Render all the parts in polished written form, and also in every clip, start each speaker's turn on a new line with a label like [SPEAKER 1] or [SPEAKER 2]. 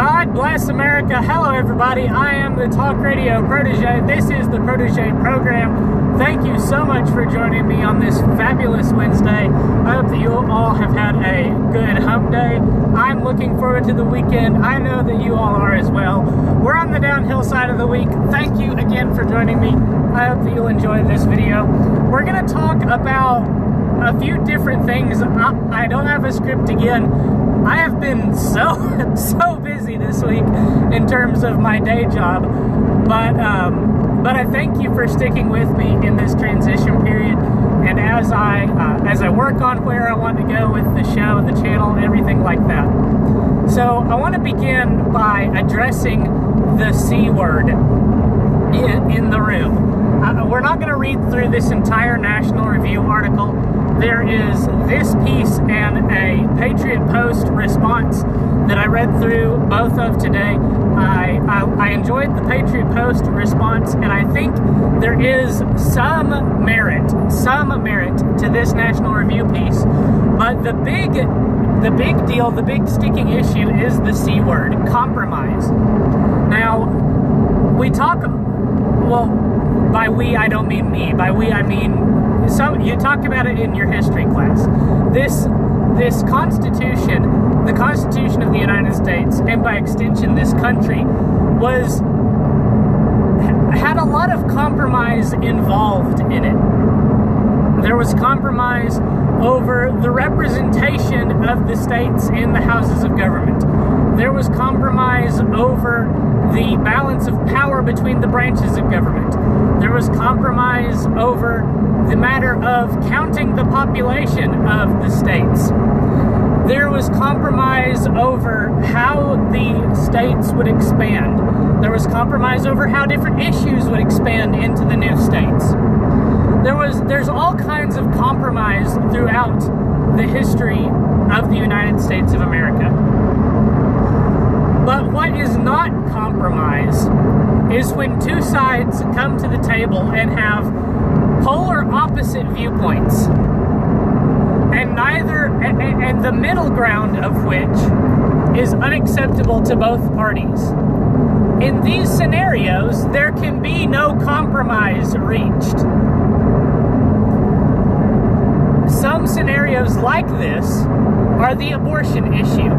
[SPEAKER 1] God bless America. Hello, everybody. I am the Talk Radio Protege. This is the Protege program. Thank you so much for joining me on this fabulous Wednesday. I hope that you all have had a good hump day. I'm looking forward to the weekend. I know that you all are as well. We're on the downhill side of the week. Thank you again for joining me. I hope that you'll enjoy this video. We're going to talk about a few different things. I don't have a script again. I have been so busy this week in terms of my day job, but I thank you for sticking with me in this transition period. And as I work on where I want to go with the show, the channel, everything like that. So I want to begin by addressing the C word in the room. We're not going to read through this entire National Review article. There is this piece and a Patriot Post response that I read through both of today. I enjoyed the Patriot Post response, and I think there is some merit to this National Review piece. But the big deal, the big sticking issue is the C word, compromise. Now, we talk, well, by we I don't mean me. By we I mean you talk about it in your history class. This Constitution, the Constitution of the United States, and by extension this country, had a lot of compromise involved in it. There was compromise over the representation of the states in the houses of government. There was compromise over the balance of power between the branches of government. There was compromise over the matter of counting the population of the states. There was compromise over how the states would expand. There was compromise over how different issues would expand into the new states. There's all kinds of compromise throughout the history of the United States of America. But what is not compromise is when two sides come to the table and have polar opposite viewpoints, and the middle ground of which is unacceptable to both parties. In these scenarios, there can be no compromise reached. Some scenarios like this are the abortion issue.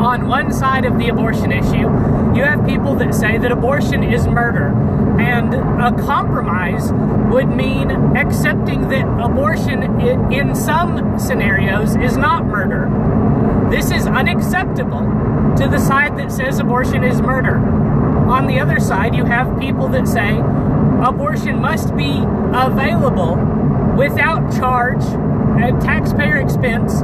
[SPEAKER 1] On one side of the abortion issue, you have people that say that abortion is murder, and a compromise would mean accepting that abortion in some scenarios is not murder. This is unacceptable to the side that says abortion is murder. On the other side, you have people that say abortion must be available without charge, at taxpayer expense,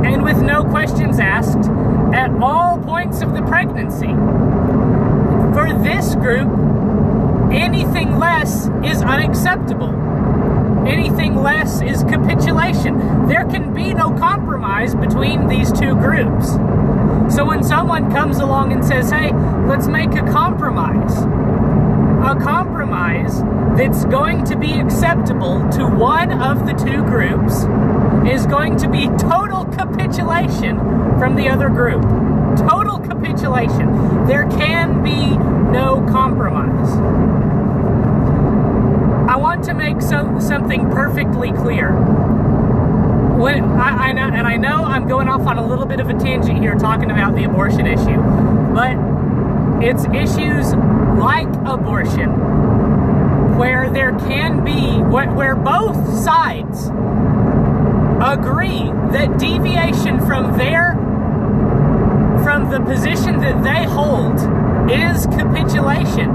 [SPEAKER 1] and with no questions asked at all points of the pregnancy. For this group, anything less is unacceptable. Anything less is capitulation. There can be no compromise between these two groups. So when someone comes along and says, hey, let's make a compromise that's going to be acceptable to one of the two groups is going to be total capitulation from the other group. Total capitulation. There can be no compromise. I want to make something perfectly clear. I know I'm going off on a little bit of a tangent here talking about the abortion issue, but it's issues like abortion where there can be, where both sides agree that deviation from the position that they hold is capitulation.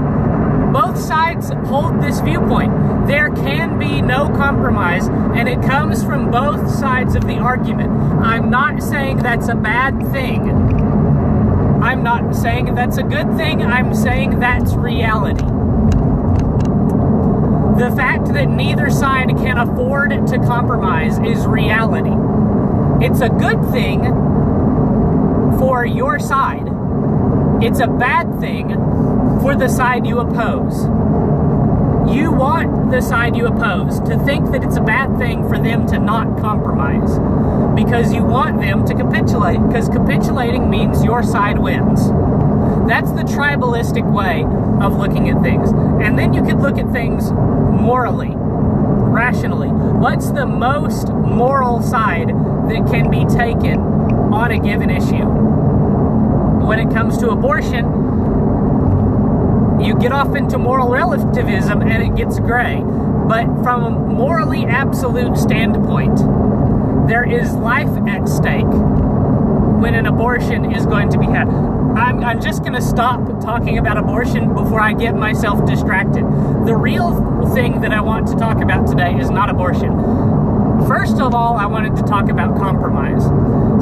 [SPEAKER 1] Both sides hold this viewpoint. There can be no compromise, and it comes from both sides of the argument. I'm not saying that's a bad thing. I'm not saying that's a good thing. I'm saying that's reality. The fact that neither side can afford to compromise is reality. It's a good thing for your side. It's a bad thing for the side you oppose. You want the side you oppose to think that it's a bad thing for them to not compromise, because you want them to capitulate, because capitulating means your side wins. That's the tribalistic way of looking at things. And then you could look at things morally, rationally. What's the most moral side that can be taken on a given issue? When it comes to abortion, you get off into moral relativism and it gets gray. But from a morally absolute standpoint, there is life at stake when an abortion is going to be had. I'm just going to stop talking about abortion before I get myself distracted. The real thing that I want to talk about today is not abortion. First of all, I wanted to talk about compromise.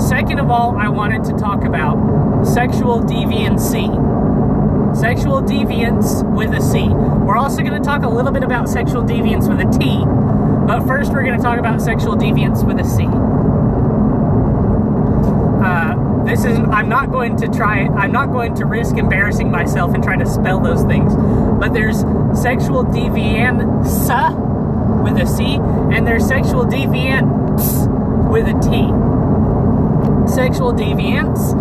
[SPEAKER 1] Second of all, I wanted to talk about sexual deviancy. Sexual deviance with a C. We're also going to talk a little bit about sexual deviance with a T, but first we're going to talk about sexual deviance with a C. I'm not going to risk embarrassing myself and try to spell those things, but there's sexual deviance with a C, and there's sexual deviance with a T. Sexual deviance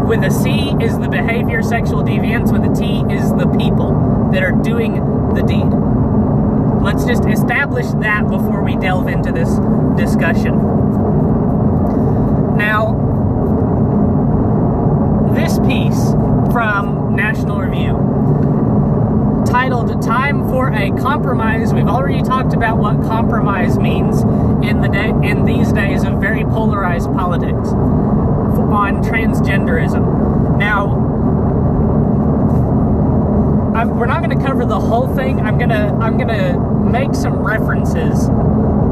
[SPEAKER 1] with a C is the behavior. Sexual deviance with a T is the people that are doing the deed. Let's just establish that before we delve into this discussion. Now, this piece from National Review, titled "Time for a Compromise." We've already talked about what compromise means in these days of very polarized politics on transgenderism. Now, we're not going to cover the whole thing. I'm gonna make some references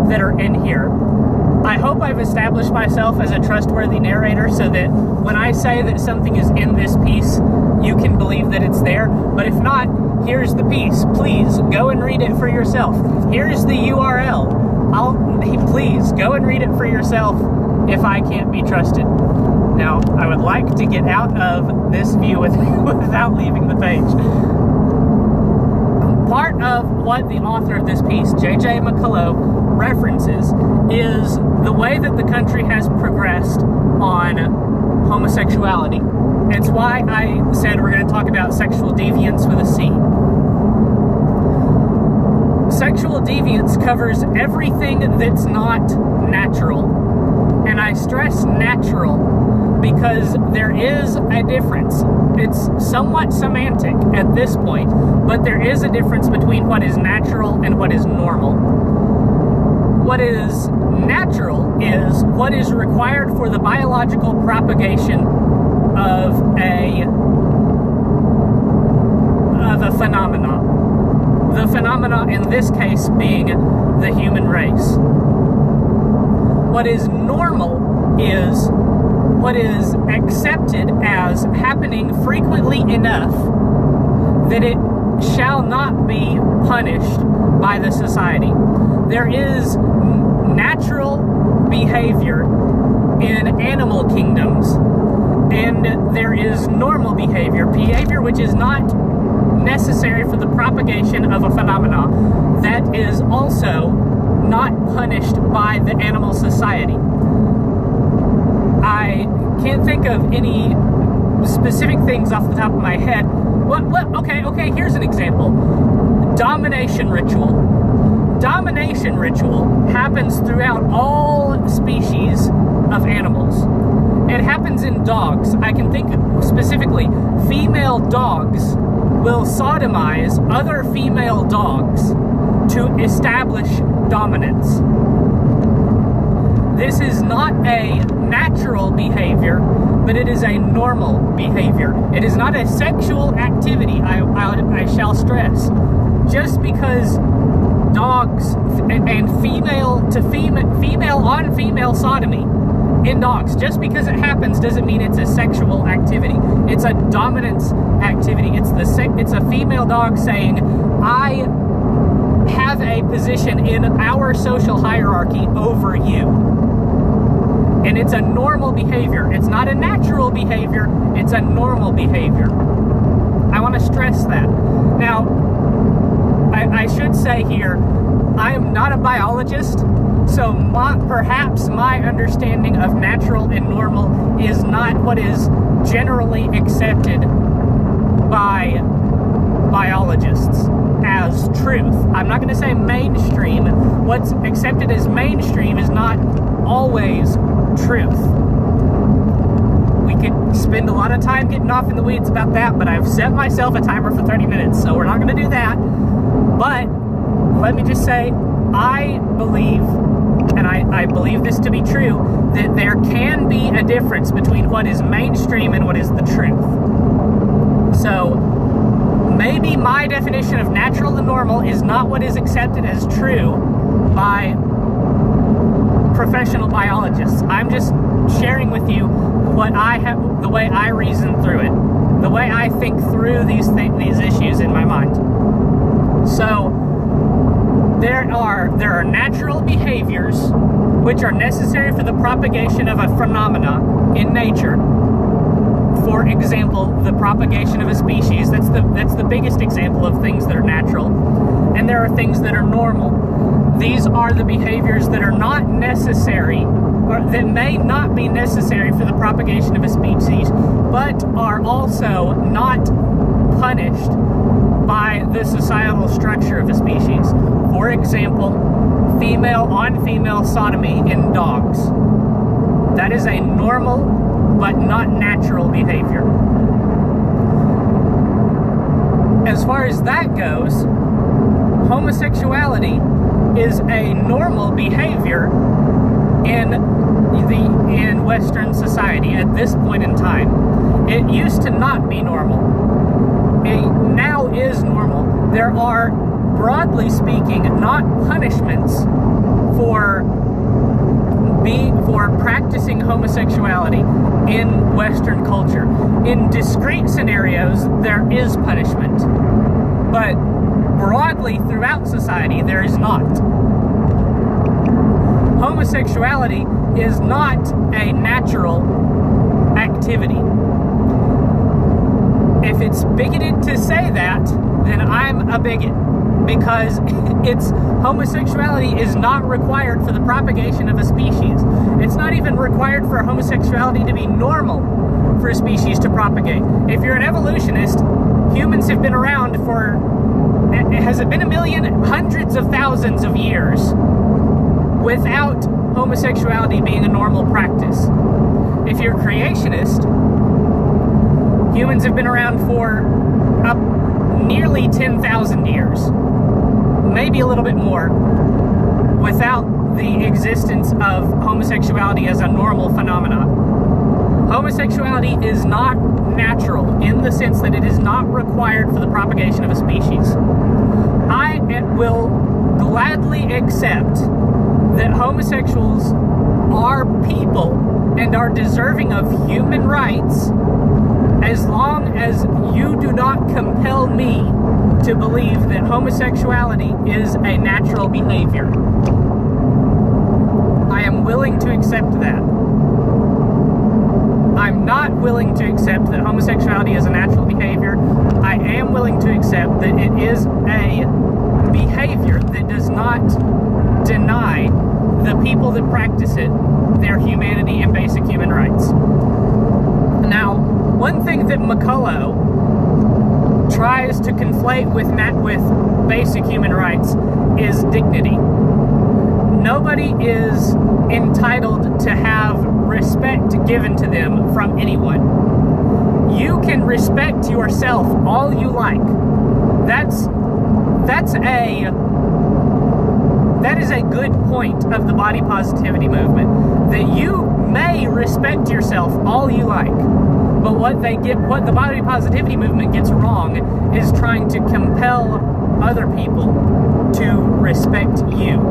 [SPEAKER 1] that are in here. I hope I've established myself as a trustworthy narrator so that when I say that something is in this piece, you can believe that it's there. But if not, here's the piece. Please go and read it for yourself. Here's the URL. Please go and read it for yourself if I can't be trusted. Now, I would like to get out of this view without leaving the page. Part of what the author of this piece, J.J. McCullough, references is the way that the country has progressed on homosexuality. It's why I said we're going to talk about sexual deviance with a C. Sexual deviance covers everything that's not natural. And I stress natural because there is a difference. It's somewhat semantic at this point, but there is a difference between what is natural and what is normal. What is natural is what is required for the biological propagation of a phenomenon. The phenomena in this case being the human race. What is normal is what is accepted as happening frequently enough that it shall not be punished by the society. There is natural behavior in animal kingdoms, and there is normal behavior which is not necessary for the propagation of a phenomenon that is also not punished by the animal society. I can't think of any specific things off the top of my head. Okay, here's an example. Domination ritual. Domination ritual happens throughout all species of animals. It happens in dogs. I can think specifically, female dogs will sodomize other female dogs to establish dominance. This is not a natural behavior, but it is a normal behavior. It is not a sexual activity, I shall stress. Just because dogs and female on female sodomy in dogs, just because it happens doesn't mean it's a sexual activity. It's a dominance activity. It's a female dog saying, I have a position in our social hierarchy over you. And it's a normal behavior. It's not a natural behavior, it's a normal behavior. I want to stress that. Now, I should say here, I am not a biologist, so perhaps my understanding of natural and normal is not what is generally accepted by biologists as truth. I'm not going to say mainstream. What's accepted as mainstream is not always truth. We could spend a lot of time getting off in the weeds about that, but I've set myself a timer for 30 minutes, so we're not going to do that. But let me just say, I believe, and I believe this to be true, that there can be a difference between what is mainstream and what is the truth. So maybe my definition of natural and normal is not what is accepted as true by professional biologists. I'm just sharing with you what I have, the way I reason through it, the way I think through these issues in my mind. So there are natural behaviors which are necessary for the propagation of a phenomena in nature. For example, the propagation of a species. That's the biggest example of things that are natural. And there are things that are normal. These are the behaviors that are not necessary, or that may not be necessary for the propagation of a species, but are also not punished by the societal structure of a species. For example, female-on-female sodomy in dogs. That is a normal but not natural behavior. As far as that goes, homosexuality is a normal behavior in Western society at this point in time. It used to not be normal. It now is normal. There are, broadly speaking, not punishments for practicing homosexuality in Western culture. In discrete scenarios, there is punishment, but broadly throughout society, there is not. Homosexuality is not a natural activity. If it's bigoted to say that, then I'm a bigot, because homosexuality is not required for the propagation of a species. It's not even required for homosexuality to be normal for a species to propagate. If you're an evolutionist, humans have been around for, has it been a million, hundreds of thousands of years without homosexuality being a normal practice. If you're a creationist, humans have been around for nearly 10,000 years, maybe a little bit more, without the existence of homosexuality as a normal phenomenon. Homosexuality is not natural in the sense that it is not required for the propagation of a species. I will gladly accept that homosexuals are people and are deserving of human rights as long as you do not compel me to believe that homosexuality is a natural behavior. I am willing to accept that. I'm not willing to accept that homosexuality is a natural behavior. I am willing to accept that it is a behavior that does not deny the people that practice it their humanity and basic human rights. Now, one thing that McCullough tries to conflate with basic human rights is dignity. Nobody is entitled to have respect given to them from anyone. You can respect yourself all you like. That is a good point of the body positivity movement, that you may respect yourself all you like. But what the body positivity movement gets wrong is trying to compel other people to respect you.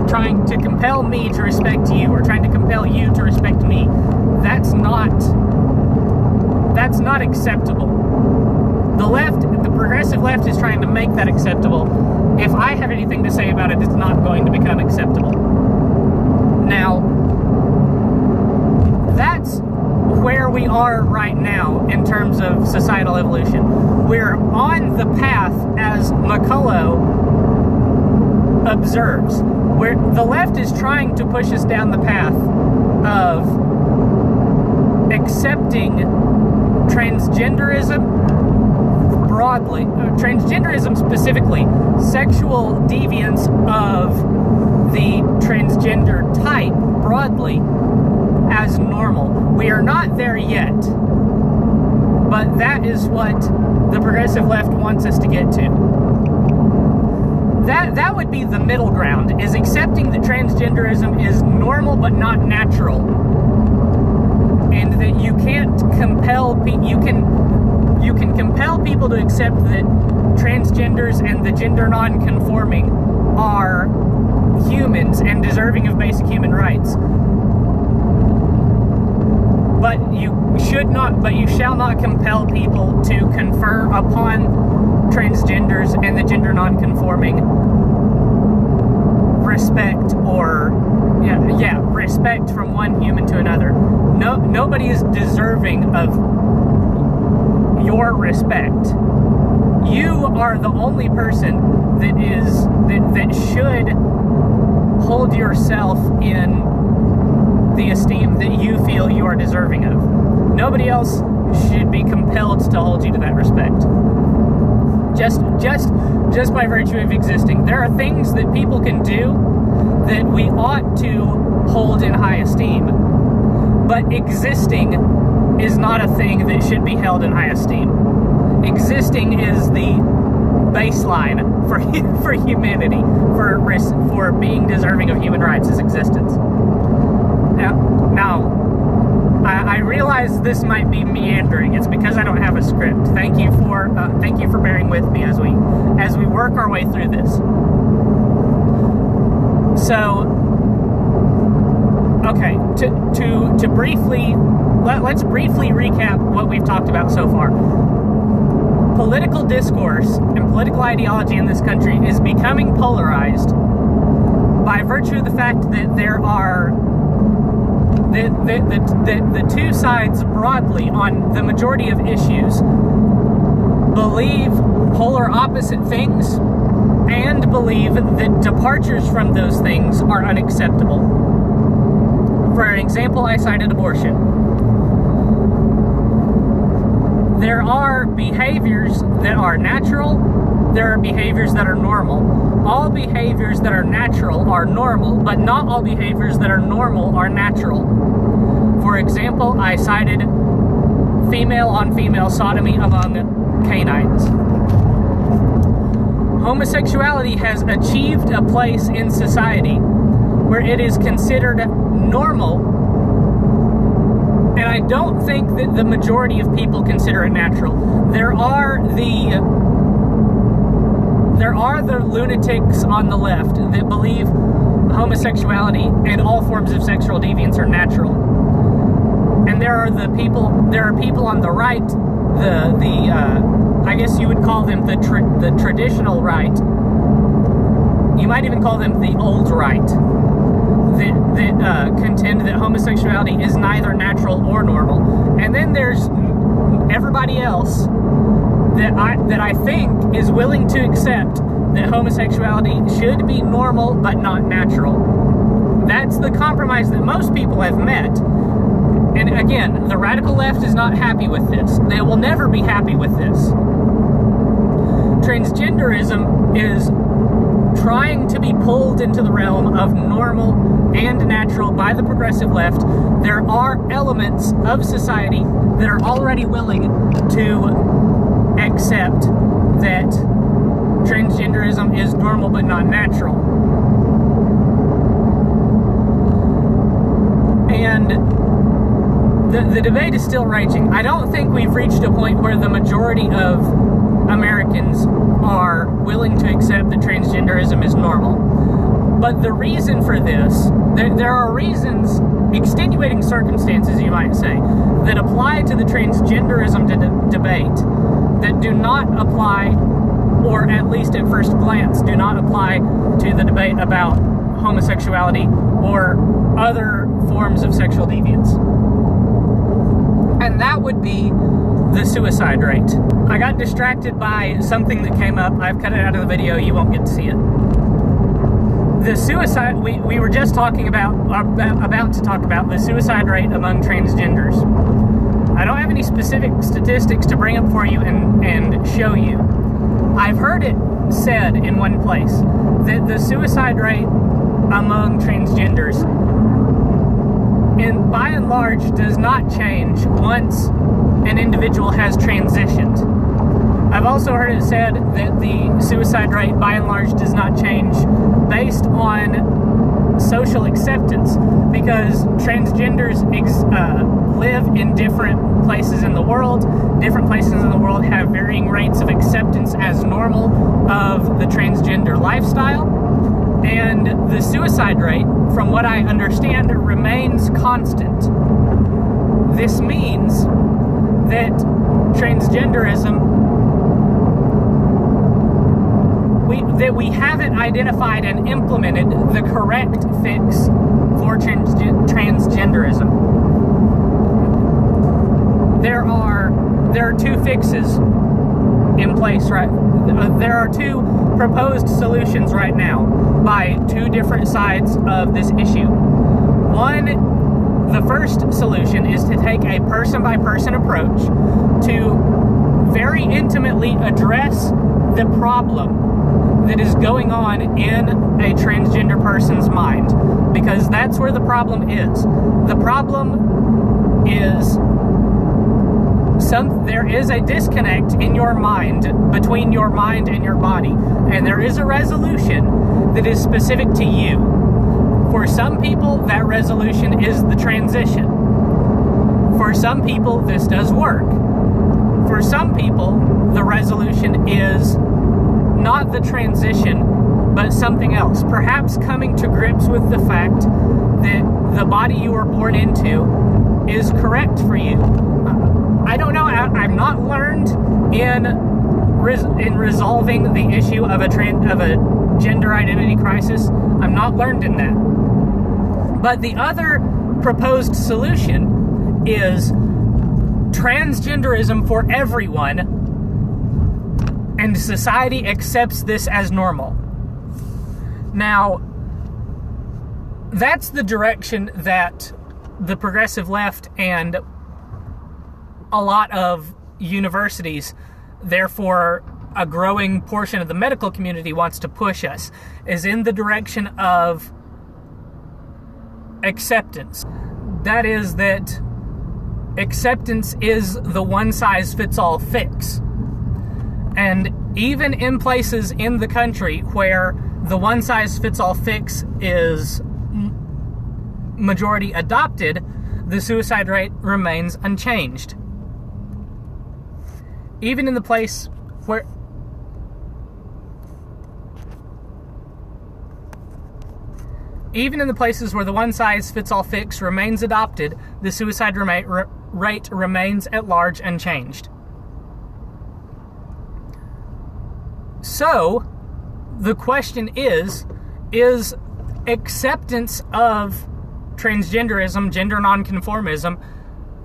[SPEAKER 1] Trying to compel me to respect you, or trying to compel you to respect me. That's not acceptable. The progressive left is trying to make that acceptable. If I have anything to say about it, it's not going to become acceptable. Now, that's where where we are right now in terms of societal evolution. We're on the path, as McCullough observes, where the left is trying to push us down the path of accepting transgenderism broadly, transgenderism specifically, sexual deviance of the transgender type broadly as normal. We are not there yet, but that is what the progressive left wants us to get to. That would be the middle ground, is accepting that transgenderism is normal but not natural, and that you can't compel you can compel people to accept that transgenders and the gender non-conforming are humans and deserving of basic human rights. But you shall not compel people to confer upon transgenders and the gender non-conforming respect, or respect from one human to another. Nobody is deserving of your respect. You are the only person that should hold yourself in the esteem that you feel you are deserving of. Nobody else should be compelled to hold you to that respect. Just by virtue of existing. There are things that people can do that we ought to hold in high esteem, but existing is not a thing that should be held in high esteem. Existing is the baseline for humanity, for being deserving of human rights, is existence. Now, I realize this might be meandering. It's because I don't have a script. Thank you for bearing with me as we work our way through this. So, okay, to briefly let's briefly recap what we've talked about so far. Political discourse and political ideology in this country is becoming polarized by virtue of the fact that there are the two sides broadly on the majority of issues believe polar opposite things and believe that departures from those things are unacceptable. For example, I cited abortion. There are behaviors that are natural, there are behaviors that are normal. All behaviors that are natural are normal, but not all behaviors that are normal are natural. For example, I cited female-on-female sodomy among canines. Homosexuality has achieved a place in society where it is considered normal, and I don't think that the majority of people consider it natural. There are the lunatics on the left that believe homosexuality and all forms of sexual deviance are natural. And there are people on the right, I guess you would call them the traditional right. You might even call them the old right, that contend that homosexuality is neither natural or normal. And then there's everybody else that I think is willing to accept that homosexuality should be normal but not natural. That's the compromise that most people have met. And again, the radical left is not happy with this. They will never be happy with this. Transgenderism is trying to be pulled into the realm of normal and natural by the progressive left. There are elements of society that are already willing to accept that transgenderism is normal but not natural. And the debate is still raging. I don't think we've reached a point where the majority of Americans are willing to accept that transgenderism is normal. But the reason for this, there are reasons, extenuating circumstances, you might say, that apply to the transgenderism debate that do not apply, or at least at first glance, do not apply to the debate about homosexuality or other forms of sexual deviance. and that would be the suicide rate. I got distracted by something that came up. I've cut it out of the video. You won't get to see it. The suicide, we were just talking about to talk about the suicide rate among transgenders. I don't have any specific statistics to bring up for you and show you. I've heard it said in one place that the suicide rate among transgenders, by and large, does not change once an individual has transitioned. I've also heard it said that the suicide rate, by and large, does not change based on social acceptance, because transgenders live in different places in the world. Different places in the world have varying rates of acceptance as normal of the transgender lifestyle. And the suicide rate, from what I understand, remains constant. This means that transgenderism, we haven't identified and implemented the correct fix for transgenderism. There are two fixes in place, right? There are two proposed solutions right now by two different sides of this issue. The first solution is to take a person-by-person approach to very intimately address the problem that is going on in a transgender person's mind, because that's where the problem is. The problem is there is a disconnect in your mind, between your mind and your body, and there is a resolution that is specific to you. For some people, that resolution is the transition. For some people, this does work. For some people, the resolution is not the transition, but something else. Perhaps coming to grips with the fact that the body you were born into is correct for you. I don't know. I'm not learned in resolving the issue of a gender identity crisis. I'm not learned in that. But the other proposed solution is transgenderism for everyone, and society accepts this as normal. Now, that's the direction that the progressive left and a lot of universities, therefore a growing portion of the medical community, wants to push us, is in the direction of acceptance. That is, that acceptance is the one-size-fits-all fix. And even in places in the country where the one-size-fits-all fix is majority adopted, the suicide rate remains unchanged. Even in the places where the one-size-fits-all fix remains adopted, the suicide rate remains at large unchanged. So, the question is acceptance of transgenderism, gender non-conformism,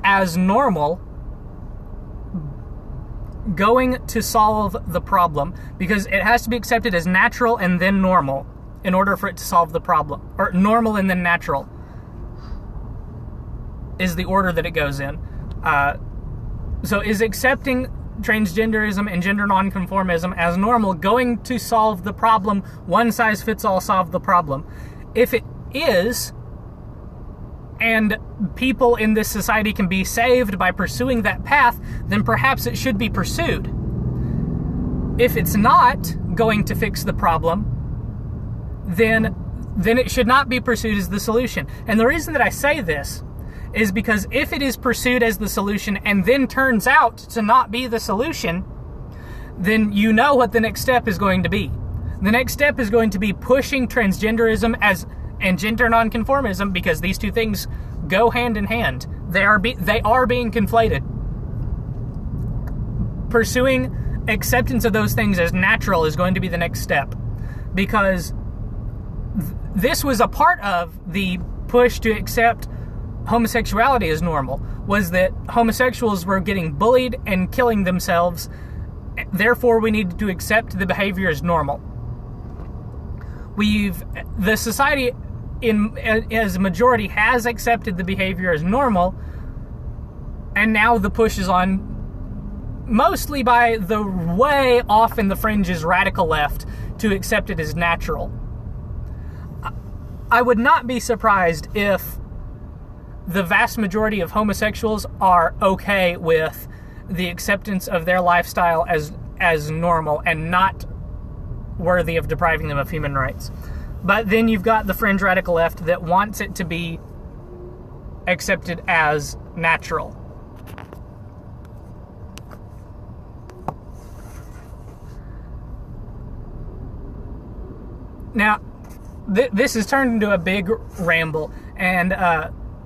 [SPEAKER 1] as normal going to solve the problem? Because it has to be accepted as natural and then normal in order for it to solve the problem. Or normal and then natural is the order that it goes in. So is accepting transgenderism and gender nonconformism as normal going to solve the problem? One size fits all solve the problem? If it is, and people in this society can be saved by pursuing that path, then perhaps it should be pursued. If it's not going to fix the problem, then it should not be pursued as the solution. And the reason that I say this is because if it is pursued as the solution and then turns out to not be the solution, then you know what the next step is going to be. The next step is going to be pushing transgenderism and gender nonconformism, because these two things go hand in hand. They are being conflated. Pursuing acceptance of those things as natural is going to be the next step, because this was a part of the push to accept homosexuality as normal, was that homosexuals were getting bullied and killing themselves. Therefore, we needed to accept the behavior as normal. The society as a majority has accepted the behavior as normal, and now the push is on, mostly by the way off in the fringes radical left, to accept it as natural. I would not be surprised if the vast majority of homosexuals are okay with the acceptance of their lifestyle as normal and not worthy of depriving them of human rights. But then you've got the fringe radical left that wants it to be accepted as natural. Now, this has turned into a big ramble, and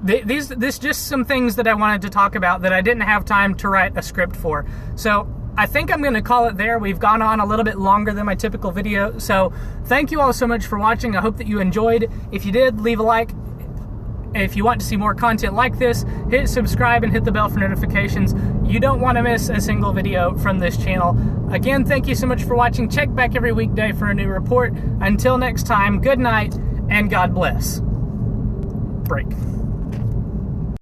[SPEAKER 1] this just some things that I wanted to talk about that I didn't have time to write a script for. So I think I'm going to call it there. We've gone on a little bit longer than my typical video. So thank you all so much for watching. I hope that you enjoyed. If you did, leave a like. If you want to see more content like this, hit subscribe and hit the bell for notifications. You don't want to miss a single video from this channel. Again, thank you so much for watching. Check back every weekday for a new report. Until next time, good night and God bless. Break.